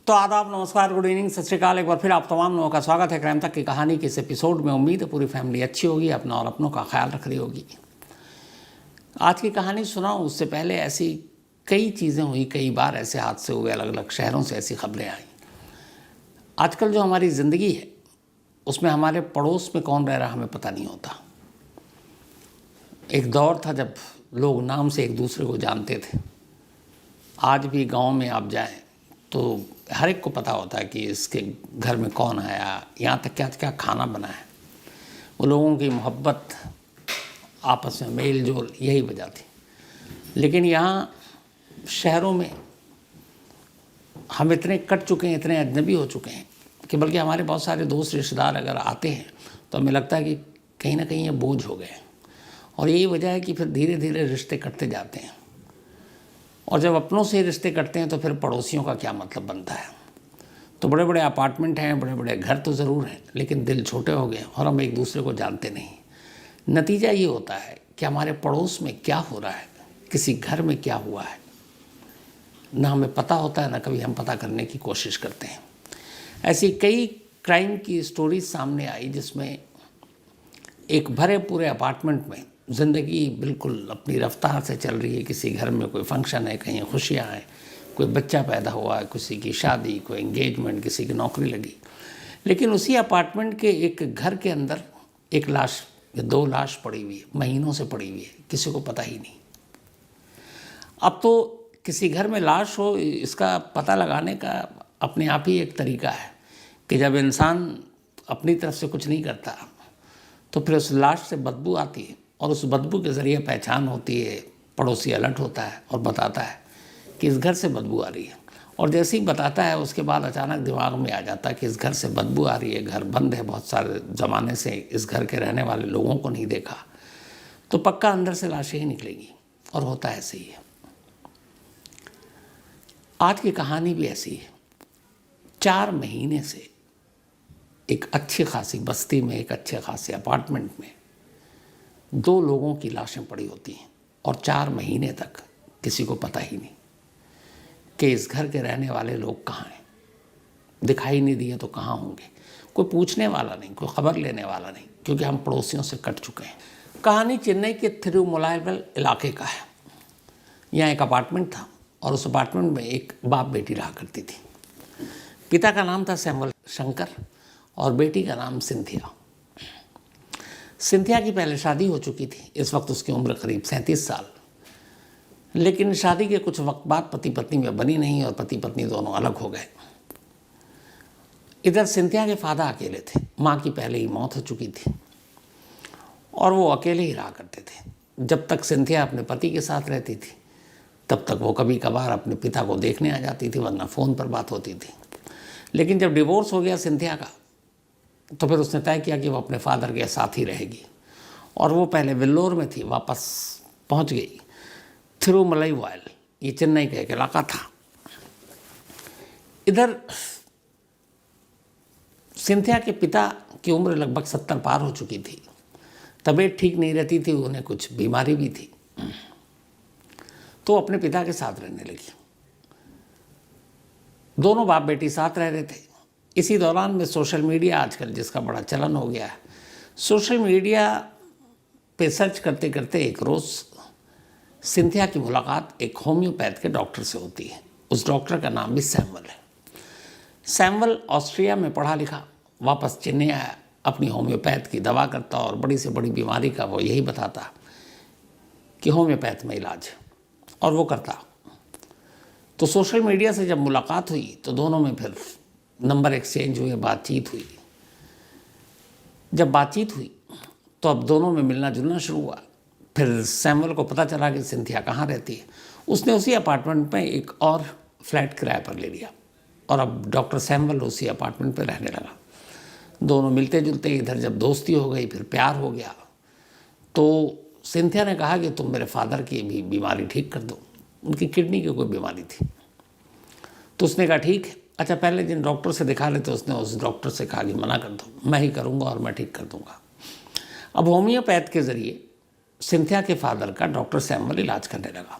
तो आदाब, नमस्कार, गुड इवनिंग, सत श्रीकाल। एक बार फिर आप तमाम लोगों का स्वागत है क्राइम तक की कहानी के इस एपिसोड में। उम्मीद है पूरी फैमिली अच्छी होगी, अपना और अपनों का ख्याल रख रही होगी। आज की कहानी सुनाऊं उससे पहले ऐसी कई चीज़ें हुई, कई बार ऐसे हादसे हुए, अलग अलग शहरों से ऐसी खबरें आई। आजकल जो हमारी ज़िंदगी है उसमें हमारे पड़ोस में कौन रह रहा हमें पता नहीं होता। एक दौर था जब लोग नाम से एक दूसरे को जानते थे। आज भी गांव में आप जाएं तो हर एक को पता होता है कि इसके घर में कौन आया, यहाँ तक क्या क्या खाना बना है। वो लोगों की मोहब्बत, आपस में मेल जोल, यही वजह थी। लेकिन यहाँ शहरों में हम इतने कट चुके हैं, इतने अजनबी हो चुके हैं कि बल्कि हमारे बहुत सारे दोस्त रिश्तेदार अगर आते हैं तो हमें लगता है कि कहीं ना कहीं ये बोझ हो गए। और यही वजह है कि फिर धीरे धीरे रिश्ते कटते जाते हैं। और जब अपनों से रिश्ते कटते हैं तो फिर पड़ोसियों का क्या मतलब बनता है। तो बड़े बड़े अपार्टमेंट हैं, बड़े बड़े घर तो ज़रूर हैं, लेकिन दिल छोटे हो गए और हम एक दूसरे को जानते नहीं। नतीजा ये होता है कि हमारे पड़ोस में क्या हो रहा है, किसी घर में क्या हुआ है, ना हमें पता होता है, ना कभी हम पता करने की कोशिश करते हैं। ऐसी कई क्राइम की स्टोरीज सामने आई जिसमें एक भरे पूरे अपार्टमेंट में ज़िंदगी बिल्कुल अपनी रफ्तार से चल रही है। किसी घर में कोई फंक्शन है, कहीं खुशियाँ हैं, कोई बच्चा पैदा हुआ है, किसी की शादी, कोई एंगेजमेंट, किसी की नौकरी लगी। लेकिन उसी अपार्टमेंट के एक घर के अंदर एक लाश या दो लाश पड़ी हुई है, महीनों से पड़ी हुई है, किसी को पता ही नहीं। अब तो किसी घर में लाश हो, इसका पता लगाने का अपने आप ही एक तरीका है कि जब इंसान अपनी तरफ से कुछ नहीं करता तो फिर उस लाश से बदबू आती है और उस बदबू के ज़रिए पहचान होती है। पड़ोसी अलर्ट होता है और बताता है कि इस घर से बदबू आ रही है। और जैसे ही बताता है उसके बाद अचानक दिमाग में आ जाता है कि इस घर से बदबू आ रही है, घर बंद है, बहुत सारे ज़माने से इस घर के रहने वाले लोगों को नहीं देखा, तो पक्का अंदर से लाशें ही निकलेंगी। और होता ऐसे ही है। आज की कहानी भी ऐसी है। 4 महीने से एक अच्छी खासी बस्ती में, एक अच्छे खासे अपार्टमेंट में 2 लोगों की लाशें पड़ी होती हैं और 4 महीने तक किसी को पता ही नहीं कि इस घर के रहने वाले लोग कहाँ हैं। दिखाई नहीं दिए तो कहाँ होंगे। कोई पूछने वाला नहीं, कोई खबर लेने वाला नहीं, क्योंकि हम पड़ोसियों से कट चुके हैं। कहानी चेन्नई के थिरुमलाइवल इलाके का है। यहाँ एक अपार्टमेंट था और उस अपार्टमेंट में एक बाप बेटी रहा करती थी। पिता का नाम था सैमुअल शंकर और बेटी का नाम सिंथिया। सिंथिया की पहले शादी हो चुकी थी। इस वक्त उसकी उम्र करीब 37 साल। लेकिन शादी के कुछ वक्त बाद पति पत्नी में बनी नहीं और पति पत्नी दोनों अलग हो गए। इधर सिंथिया के फादर अकेले थे। माँ की पहले ही मौत हो चुकी थी और वो अकेले ही रहा करते थे। जब तक सिंथिया अपने पति के साथ रहती थी तब तक वो कभी कभार अपने पिता को देखने आ जाती थी, वरना फ़ोन पर बात होती थी। लेकिन जब डिवोर्स हो गया सिंथिया का तो फिर उसने तय किया कि वो अपने फादर के साथ ही रहेगी। और वो पहले वेल्लोर में थी, वापस पहुंच गई थिरुमलाइवाल। ये चेन्नई का एक इलाका था। इधर सिंथिया के पिता की उम्र लगभग 70 पार हो चुकी थी। तबीयत ठीक नहीं रहती थी, उन्हें कुछ बीमारी भी थी, तो अपने पिता के साथ रहने लगी। दोनों बाप बेटी साथ रह रहे थे। इसी दौरान में सोशल मीडिया, आजकल जिसका बड़ा चलन हो गया है, सोशल मीडिया पे सर्च करते करते एक रोज़ सिंथिया की मुलाकात एक होम्योपैथ के डॉक्टर से होती है। उस डॉक्टर का नाम भी सैमुअल है। सैमुअल ऑस्ट्रिया में पढ़ा लिखा, वापस चेन्नई आया, अपनी होम्योपैथ की दवा करता और बड़ी से बड़ी बीमारी का वो यही बताता कि होम्योपैथ में इलाज है, और वो करता। तो सोशल मीडिया से जब मुलाकात हुई तो दोनों में फिर नंबर एक्सचेंज हुए, बातचीत हुई। जब बातचीत हुई तो अब दोनों में मिलना जुलना शुरू हुआ। फिर सैमुअल को पता चला कि सिंथिया कहाँ रहती है। उसने उसी अपार्टमेंट में एक और फ्लैट किराए पर ले लिया और अब डॉक्टर सैमुअल उसी अपार्टमेंट पर रहने लगा। दोनों मिलते जुलते, इधर जब दोस्ती हो गई, फिर प्यार हो गया। तो सिंथिया ने कहा कि तुम मेरे फादर की भी बीमारी ठीक कर दो। उनकी किडनी की कोई बीमारी थी। तो उसने कहा ठीक है। अच्छा, पहले दिन डॉक्टर से दिखा ले तो उसने उस डॉक्टर से कहा कि मना कर दो, मैं ही करूँगा और मैं ठीक कर दूँगा। अब होम्योपैथ के ज़रिए सिंथिया के फादर का डॉक्टर सैमुअल इलाज करने लगा।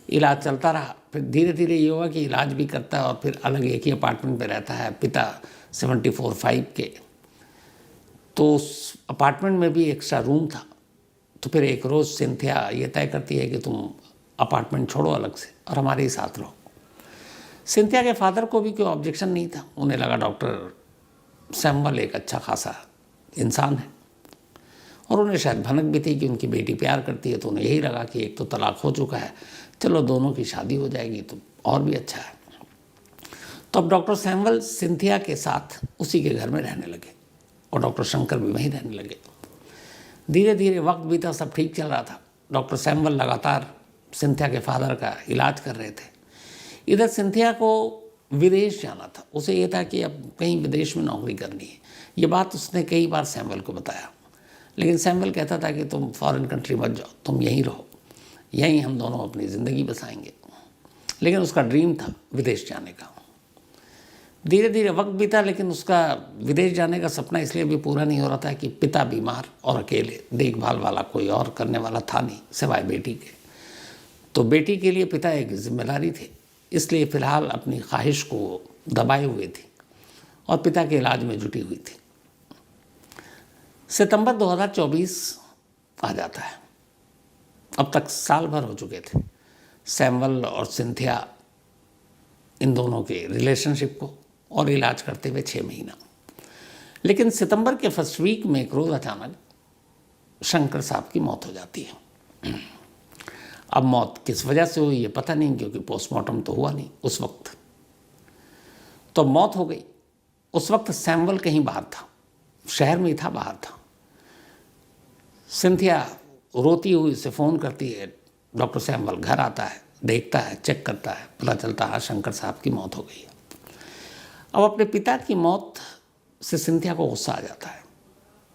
इलाज चलता रहा। फिर धीरे धीरे ये हुआ कि इलाज भी करता है और फिर अलग एक ही अपार्टमेंट में रहता है, पिता 74-5 के। तो उस अपार्टमेंट में भी एक्स्ट्रा रूम था। तो फिर एक रोज़ सिंथिया ये तय करती है कि तुम अपार्टमेंट छोड़ो अलग से और हमारे ही साथ रहो। सिंथिया के फादर को भी कोई ऑब्जेक्शन नहीं था। उन्हें लगा डॉक्टर सैमुअल एक अच्छा खासा इंसान है, और उन्हें शायद भनक भी थी कि उनकी बेटी प्यार करती है। तो उन्हें यही लगा कि एक तो तलाक हो चुका है, चलो दोनों की शादी हो जाएगी तो और भी अच्छा है। तो अब डॉक्टर सैमुअल सिंथिया के साथ उसी के घर में रहने लगे और डॉक्टर शंकर भी वहीं रहने लगे। धीरे धीरे वक्त बीता, सब ठीक चल रहा था। डॉक्टर सैमुअल लगातार सिंथिया के फादर का इलाज कर रहे थे। इधर सिंथिया को विदेश जाना था। उसे ये था कि अब कहीं विदेश में नौकरी करनी है। ये बात उसने कई बार सैमुअल को बताया, लेकिन सैमुअल कहता था कि तुम फॉरेन कंट्री मत जाओ, तुम यहीं रहो, यहीं हम दोनों अपनी ज़िंदगी बसाएंगे। लेकिन उसका ड्रीम था विदेश जाने का। धीरे धीरे वक्त बीता, लेकिन उसका विदेश जाने का सपना इसलिए भी पूरा नहीं हो रहा था कि पिता बीमार और अकेले, देखभाल वाला कोई और करने वाला था नहीं सिवाय बेटी के। तो बेटी के लिए पिता एक जिम्मेदारी थे, इसलिए फ़िलहाल अपनी ख्वाहिश को दबाए हुए थी और पिता के इलाज में जुटी हुई थी। सितंबर 2024 आ जाता है। अब तक साल भर हो चुके थे सैमुअल और सिंथिया इन दोनों के रिलेशनशिप को और इलाज करते हुए 6 महीना। लेकिन सितंबर के फर्स्ट वीक में एक रोज़ अचानक शंकर साहब की मौत हो जाती है। अब मौत किस वजह से हुई ये पता नहीं, क्योंकि पोस्टमार्टम तो हुआ नहीं उस वक्त। तो मौत हो गई। उस वक्त सैमुअल कहीं बाहर था, शहर में ही था, बाहर था। सिंथिया रोती हुई से फ़ोन करती है। डॉक्टर सैमुअल घर आता है, देखता है, चेक करता है, पता चलता है शंकर साहब की मौत हो गई है। अब अपने पिता की मौत से सिंथिया को गुस्सा आ जाता है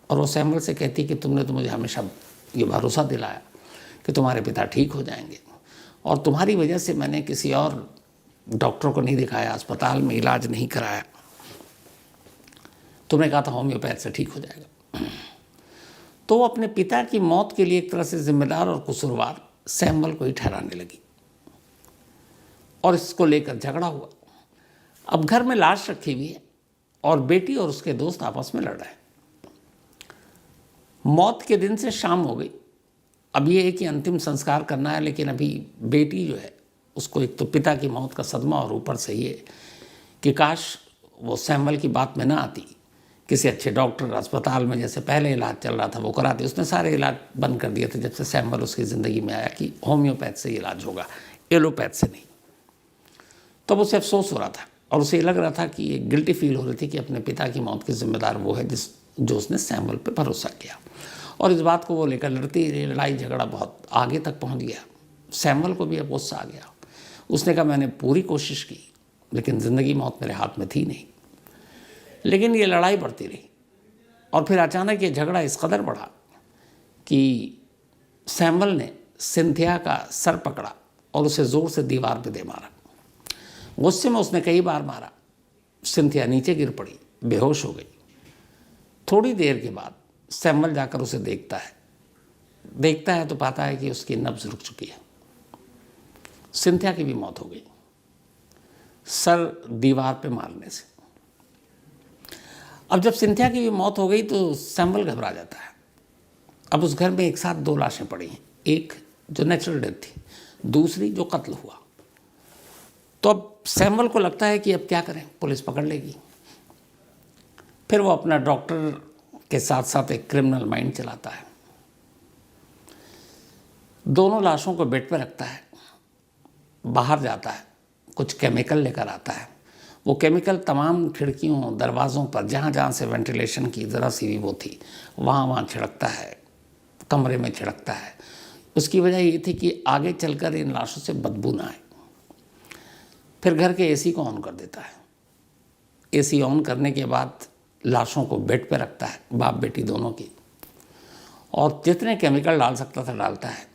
और वो सैमुअल से कहती कि तुमने तो मुझे हमेशा ये भरोसा दिलाया कि तुम्हारे पिता ठीक हो जाएंगे, और तुम्हारी वजह से मैंने किसी और डॉक्टर को नहीं दिखाया, अस्पताल में इलाज नहीं कराया। तुमने कहा था होम्योपैथ से ठीक हो जाएगा। तो वो अपने पिता की मौत के लिए एक तरह से जिम्मेदार और कसूरवार सैमुअल को ही ठहराने लगी और इसको लेकर झगड़ा हुआ। अब घर में लाश रखी हुई है और बेटी और उसके दोस्त आपस में लड़ रहे हैं। मौत के दिन से शाम हो गई। अब ये है कि अंतिम संस्कार करना है, लेकिन अभी बेटी जो है उसको एक तो पिता की मौत का सदमा, और ऊपर से ये कि काश वो सैमुअल की बात में ना आती, किसी अच्छे डॉक्टर अस्पताल में जैसे पहले इलाज चल रहा था वो कराती। उसने सारे इलाज बंद कर दिए थे जब से सैमुअल उसकी ज़िंदगी में आया कि होम्योपैथ से इलाज होगा, एलोपैथ से नहीं। तब उसे अफसोस हो रहा था और उसे लग रहा था कि एक गिल्टी फील हो रही थी कि अपने पिता की मौत की जिम्मेदार वो है जो उसने सैमुअल पे भरोसा किया। और इस बात को वो लेकर लड़ती रही। लड़ाई झगड़ा बहुत आगे तक पहुंच गया। सैमुअल को भी अब गुस्सा आ गया। उसने कहा मैंने पूरी कोशिश की, लेकिन ज़िंदगी मौत मेरे हाथ में थी नहीं। लेकिन ये लड़ाई बढ़ती रही और फिर अचानक ये झगड़ा इस कदर बढ़ा कि सैमुअल ने सिंथिया का सर पकड़ा और उसे ज़ोर से दीवार पे दे मारा। गुस्से में उसने कई बार मारा। सिंथिया नीचे गिर पड़ी, बेहोश हो गई। थोड़ी देर के बाद सैमुअल जाकर उसे देखता है तो पाता है कि उसकी नब्ज़ रुक चुकी है। सिंथिया की भी मौत हो गई, सर दीवार पे मारने से। अब जब सिंथिया की भी मौत हो गई तो सैमुअल घबरा जाता है। अब उस घर में एक साथ 2 लाशें पड़ी हैं, एक जो नेचुरल डेथ थी, दूसरी जो कत्ल हुआ। तो अब सैमुअल को लगता है कि अब क्या करें, पुलिस पकड़ लेगी। फिर वो अपना डॉक्टर के साथ साथ एक क्रिमिनल माइंड चलाता है। दोनों लाशों को बेड पर रखता है, बाहर जाता है, कुछ केमिकल लेकर आता है। वो केमिकल तमाम खिड़कियों दरवाज़ों पर जहाँ जहाँ से वेंटिलेशन की ज़रा सी भी वो थी वहाँ छिड़कता है, कमरे में छिड़कता है। उसकी वजह ये थी कि आगे चलकर इन लाशों से बदबू ना आए। फिर घर के एसी को ऑन कर देता है। एसी ऑन करने के बाद लाशों को बेड पे रखता है, बाप बेटी दोनों की, और जितने केमिकल डाल सकता था डालता है।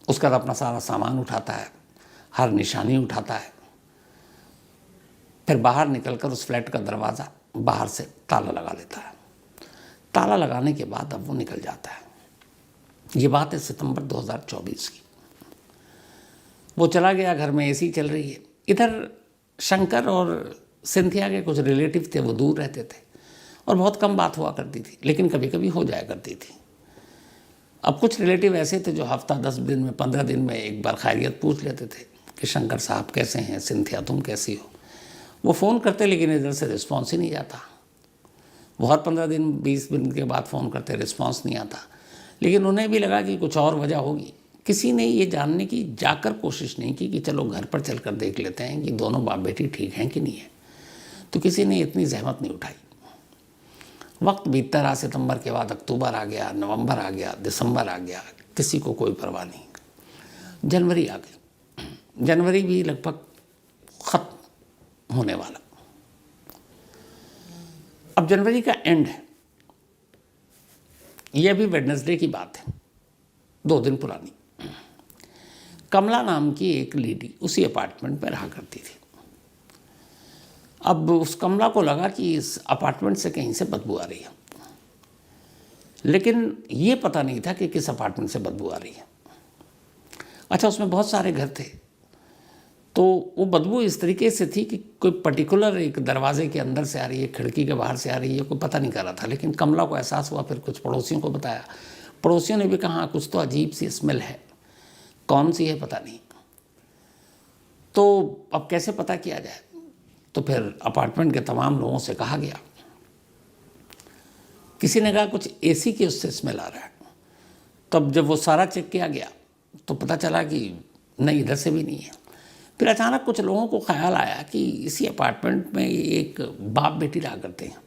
उसका अपना सारा सामान उठाता है, हर निशानी उठाता है। फिर बाहर निकलकर उस फ्लैट का दरवाज़ा बाहर से ताला लगा लेता है। ताला लगाने के बाद अब वो निकल जाता है। ये बात है सितंबर 2024 की। वो चला गया, घर में एसी चल रही है। इधर शंकर और सिंथिया के कुछ रिलेटिव थे, वो दूर रहते थे और बहुत कम बात हुआ करती थी, लेकिन कभी कभी हो जाया करती थी। अब कुछ रिलेटिव ऐसे थे जो हफ्ता 10 दिन में 15 दिन में एक बार खैरियत पूछ लेते थे कि शंकर साहब कैसे हैं, सिंथिया तुम कैसी हो। वो फ़ोन करते लेकिन इधर से रिस्पॉन्स ही नहीं जाता। वो हर 15 दिन 20 दिन के बाद फ़ोन करते, रिस्पॉन्स नहीं आता। लेकिन उन्हें भी लगा कि कुछ और वजह होगी। किसी ने ये जानने की जाकर कोशिश नहीं की कि चलो घर पर चलकर देख लेते हैं कि दोनों बाप बेटी ठीक हैं कि नहीं है। तो किसी ने इतनी जहमत नहीं उठाई। वक्त बीतता रहा, सितंबर के बाद अक्टूबर आ गया, नवंबर आ गया, दिसंबर आ गया, किसी को कोई परवाह नहीं। जनवरी आ गई। जनवरी भी लगभग ख़त्म होने वाला। अब जनवरी का एंड है। यह भी वेडनेसडे की बात है, 2 दिन पुरानी। कमला नाम की एक लेडी उसी अपार्टमेंट में रहा करती थी। अब उस कमला को लगा कि इस अपार्टमेंट से कहीं से बदबू आ रही है, लेकिन ये पता नहीं था कि किस अपार्टमेंट से बदबू आ रही है। अच्छा, उसमें बहुत सारे घर थे, तो वो बदबू इस तरीके से थी कि कोई पर्टिकुलर एक दरवाजे के अंदर से आ रही है, खिड़की के बाहर से आ रही है, कोई पता नहीं कर रहा था। लेकिन कमला को एहसास हुआ, फिर कुछ पड़ोसियों को बताया। पड़ोसियों ने भी कहा कुछ तो अजीब सी स्मेल है, कौन सी है पता नहीं। तो अब कैसे पता किया जाए? तो फिर अपार्टमेंट के तमाम लोगों से कहा गया। किसी ने कहा कुछ एसी की उससे स्मेल आ रहा है। तब जब वो सारा चेक किया गया तो पता चला कि नहीं, इधर से भी नहीं है। फिर अचानक कुछ लोगों को ख्याल आया कि इसी अपार्टमेंट में एक बाप बेटी रहा करते हैं,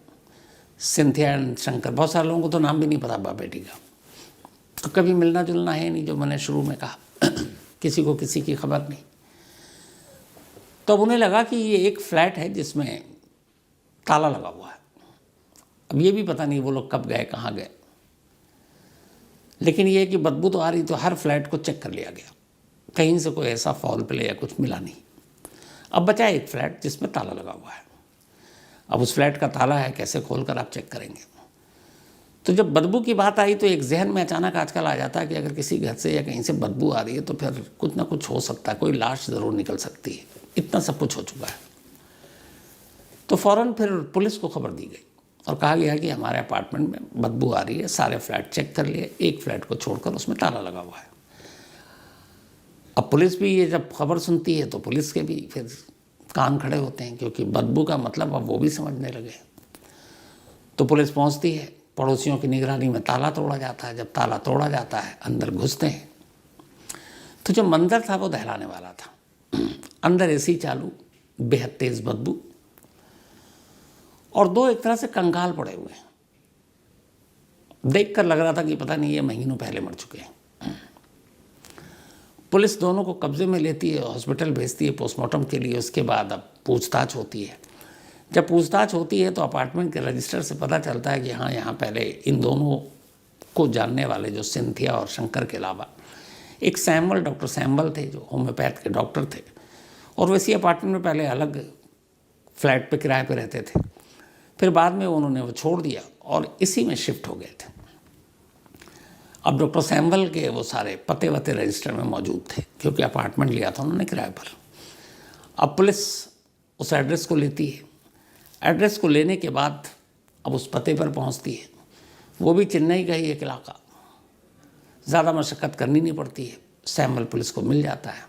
सिंथिया एंड शंकर। बहुत सारे लोगों को तो नाम भी नहीं पता बाप बेटी का, तो कभी मिलना जुलना है नहीं, जो मैंने शुरू में कहा किसी को किसी की खबर नहीं। तो अब उन्हें लगा कि ये एक फ्लैट है जिसमें ताला लगा हुआ है। अब ये भी पता नहीं वो लोग कब गए, कहाँ गए, लेकिन ये कि बदबू तो आ रही, तो हर फ्लैट को चेक कर लिया गया, कहीं से कोई ऐसा फॉल प्ले या कुछ मिला नहीं। अब बचा एक फ्लैट जिसमें ताला लगा हुआ है। अब उस फ्लैट का ताला है, कैसे खोलकर आप चेक करेंगे? तो जब बदबू की बात आई तो एक जहन में अचानक आजकल आ जाता है कि अगर किसी घर से या कहीं से बदबू आ रही है तो फिर कुछ ना कुछ हो सकता है, कोई लाश ज़रूर निकल सकती है। इतना सब कुछ हो चुका है। तो फ़ौरन फिर पुलिस को खबर दी गई और कहा गया कि हमारे अपार्टमेंट में बदबू आ रही है, सारे फ्लैट चेक कर लिए, एक फ्लैट को छोड़कर उसमें ताला लगा हुआ है। अब पुलिस भी ये जब खबर सुनती है तो पुलिस के भी फिर कान खड़े होते हैं, क्योंकि बदबू का मतलब अब वो भी समझने लगे। तो पुलिस पहुंचती है, पड़ोसियों की निगरानी में ताला तोड़ा जाता है। जब ताला तोड़ा जाता है, अंदर घुसते हैं, तो जो मंजर था वो दहलाने वाला था। अंदर एसी चालू, बेहद तेज बदबू, और 2 एक तरह से कंगाल पड़े हुए हैं। देखकर लग रहा था कि पता नहीं ये महीनों पहले मर चुके हैं। पुलिस दोनों को कब्जे में लेती है, हॉस्पिटल भेजती है पोस्टमार्टम के लिए। उसके बाद अब पूछताछ होती है। जब पूछताछ होती है तो अपार्टमेंट के रजिस्टर से पता चलता है कि हाँ, यहाँ पहले इन दोनों को जानने वाले जो सिंथिया और शंकर के अलावा एक सैमुअल, डॉक्टर सैमुअल थे जो होम्योपैथ के डॉक्टर थे, और वैसी अपार्टमेंट में पहले अलग फ्लैट पे किराए पे रहते थे। फिर बाद में उन्होंने वो छोड़ दिया और इसी में शिफ्ट हो गए थे। अब डॉक्टर सैमुअल के वो सारे पते वते रजिस्टर में मौजूद थे, क्योंकि अपार्टमेंट लिया था उन्होंने किराए पर। अब पुलिस उस एड्रेस को लेती है। एड्रेस को लेने के बाद अब उस पते पर पहुंचती है। वो भी चेन्नई का ही एक इलाका, ज़्यादा मशक्क़त करनी नहीं पड़ती है। सैमुअल पुलिस को मिल जाता है।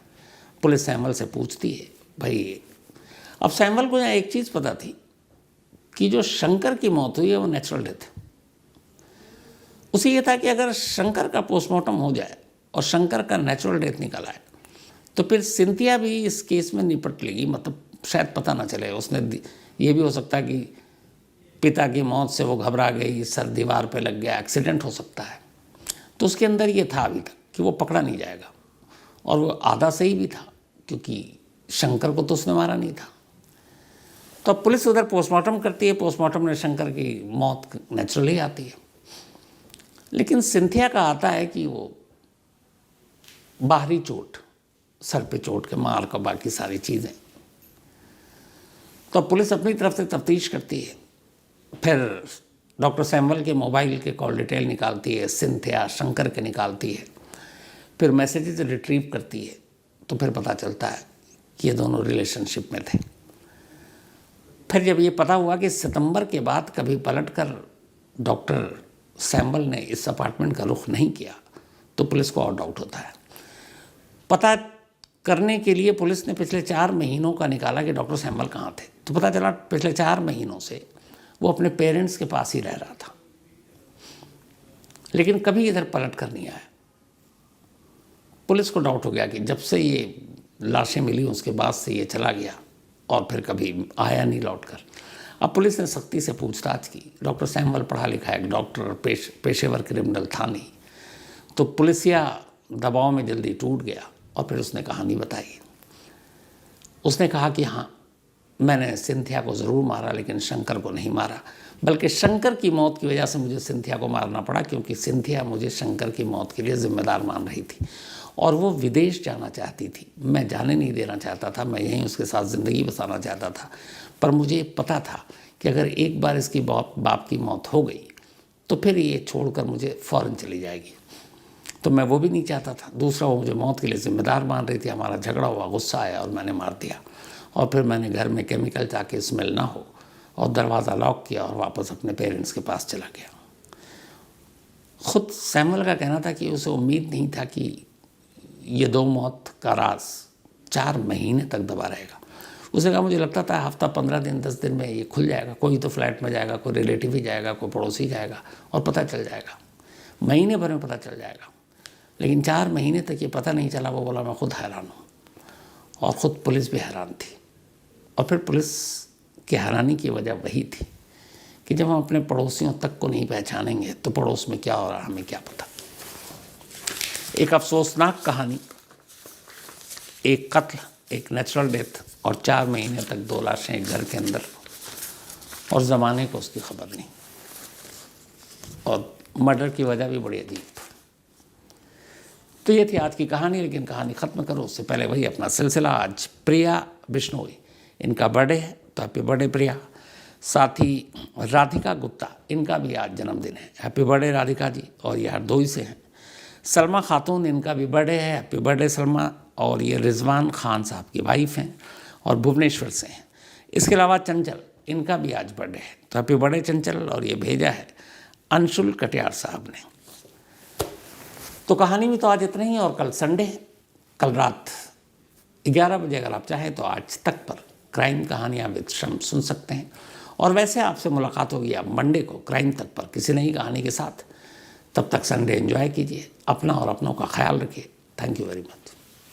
पुलिस सैमुअल से पूछती है भाई। अब सैमुअल को यहाँ एक चीज़ पता थी कि जो शंकर की मौत हुई है वो नेचुरल डेथ है। उसे ये था कि अगर शंकर का पोस्टमार्टम हो जाए और शंकर का नेचुरल डेथ निकल आए तो फिर सिंथिया भी इस केस में निपट लेगी, मतलब शायद पता ना चले। उसने ये भी हो सकता है कि पिता की मौत से वो घबरा गई, सर दीवार पे लग गया, एक्सीडेंट हो सकता है। तो उसके अंदर ये था अभी तक कि वो पकड़ा नहीं जाएगा, और वो आधा सही भी था क्योंकि शंकर को तो उसने मारा नहीं था। तो अब पुलिस उधर पोस्टमार्टम करती है। पोस्टमार्टम में शंकर की मौत नेचुरली आती है, लेकिन सिंथिया का आता है कि वो बाहरी चोट, सर पे चोट के मार का, बाकी सारी चीज़ें। तो पुलिस अपनी तरफ से तफ्तीश करती है। फिर डॉक्टर सैमुअल के मोबाइल के कॉल डिटेल निकालती है, सिंथिया शंकर के निकालती है। फिर मैसेजेस रिट्रीव करती है। तो फिर पता चलता है कि ये दोनों रिलेशनशिप में थे। फिर जब ये पता हुआ कि सितंबर के बाद कभी पलटकर डॉक्टर सैम्बल ने इस अपार्टमेंट का रुख नहीं किया, तो पुलिस को और डाउट होता है। पता करने के लिए पुलिस ने पिछले 4 महीनों का निकाला कि डॉक्टर सैम्बल कहाँ थे, तो पता चला पिछले 4 महीनों से वो अपने पेरेंट्स के पास ही रह रहा था, लेकिन कभी इधर पलट कर नहीं आया। पुलिस को डाउट हो गया कि जब से ये लाशें मिली उसके बाद से ये चला गया और फिर कभी आया नहीं लौट कर। अब पुलिस ने सख्ती से पूछताछ की। डॉक्टर सैम्बल पढ़ा लिखा एक डॉक्टर, पेशेवर क्रिमिनल था नहीं, तो पुलिसिया दबाव में जल्दी टूट गया और फिर उसने कहानी बताई। उसने कहा कि हाँ, मैंने सिंथिया को ज़रूर मारा लेकिन शंकर को नहीं मारा, बल्कि शंकर की मौत की वजह से मुझे सिंथिया को मारना पड़ा, क्योंकि सिंथिया मुझे शंकर की मौत के लिए जिम्मेदार मान रही थी और वो विदेश जाना चाहती थी। मैं जाने नहीं देना चाहता था, मैं यहीं उसके साथ ज़िंदगी बसाना चाहता था, पर मुझे पता था कि अगर एक बार इसकी बाप की मौत हो गई तो फिर ये छोड़कर मुझे फ़ौरन चली जाएगी, तो मैं वो भी नहीं चाहता था। दूसरा, वो मुझे मौत के लिए ज़िम्मेदार मान रही थी। हमारा झगड़ा हुआ, गुस्सा आया और मैंने मार दिया। और फिर मैंने घर में केमिकल ताकि स्मेल ना हो और दरवाज़ा लॉक किया और वापस अपने पेरेंट्स के पास चला गया। खुद सैमुअल का कहना था कि उसे उम्मीद नहीं था कि ये 2 मौत का राज 4 महीने तक दबा रहेगा। उसे कहा, मुझे लगता था हफ्ता 15 दिन 10 दिन में ये खुल जाएगा, कोई तो फ्लैट में जाएगा, कोई रिलेटिव ही जाएगा, कोई पड़ोसी जाएगा और पता चल जाएगा, महीने भर में पता चल जाएगा। लेकिन 4 महीने तक ये पता नहीं चला। वो बोला, मैं खुद हैरान हूँ। और ख़ुद पुलिस भी हैरान थी। और फिर पुलिस की हैरानी की वजह वही थी कि जब हम अपने पड़ोसियों तक को नहीं पहचानेंगे तो पड़ोस में क्या हो रहा है हमें क्या पता। एक अफसोसनाक कहानी, एक कत्ल, एक नेचुरल डेथ और 4 महीने तक 2 लाशें एक घर के अंदर, और ज़माने को उसकी खबर नहीं। और मर्डर की वजह भी बड़ी अजीब। तो ये थी आज की कहानी। लेकिन कहानी ख़त्म करो उससे पहले वही अपना सिलसिला। आज प्रिया बिश्नोई, इनका बर्थडे है, तो हैप्पी बर्थडे प्रिया। साथ ही राधिका गुप्ता, इनका भी आज जन्मदिन है। हैप्पी बर्थडे राधिका जी, और ये हरदोई से हैं। सलमा खातून, इनका भी बर्थडे है, हैप्पी बर्थडे सलमा। और ये रिजवान खान साहब की वाइफ हैं और भुवनेश्वर से हैं। इसके अलावा चंचल, इनका भी आज बर्थडे है, तो हैप्पी बर्थडे चंचल। और ये भेजा है अंशुल कटियार साहब ने। तो कहानी में तो आज इतना ही। और कल संडे है, कल रात 11 बजे अगर आप चाहें तो आज तक पर क्राइम कहानियाँ विद श्रम सुन सकते हैं। और वैसे आपसे मुलाकात होगी आप मंडे को क्राइम तक पर किसी नई कहानी के साथ। तब तक संडे एंजॉय कीजिए, अपना और अपनों का ख्याल रखिए। Thank you very much.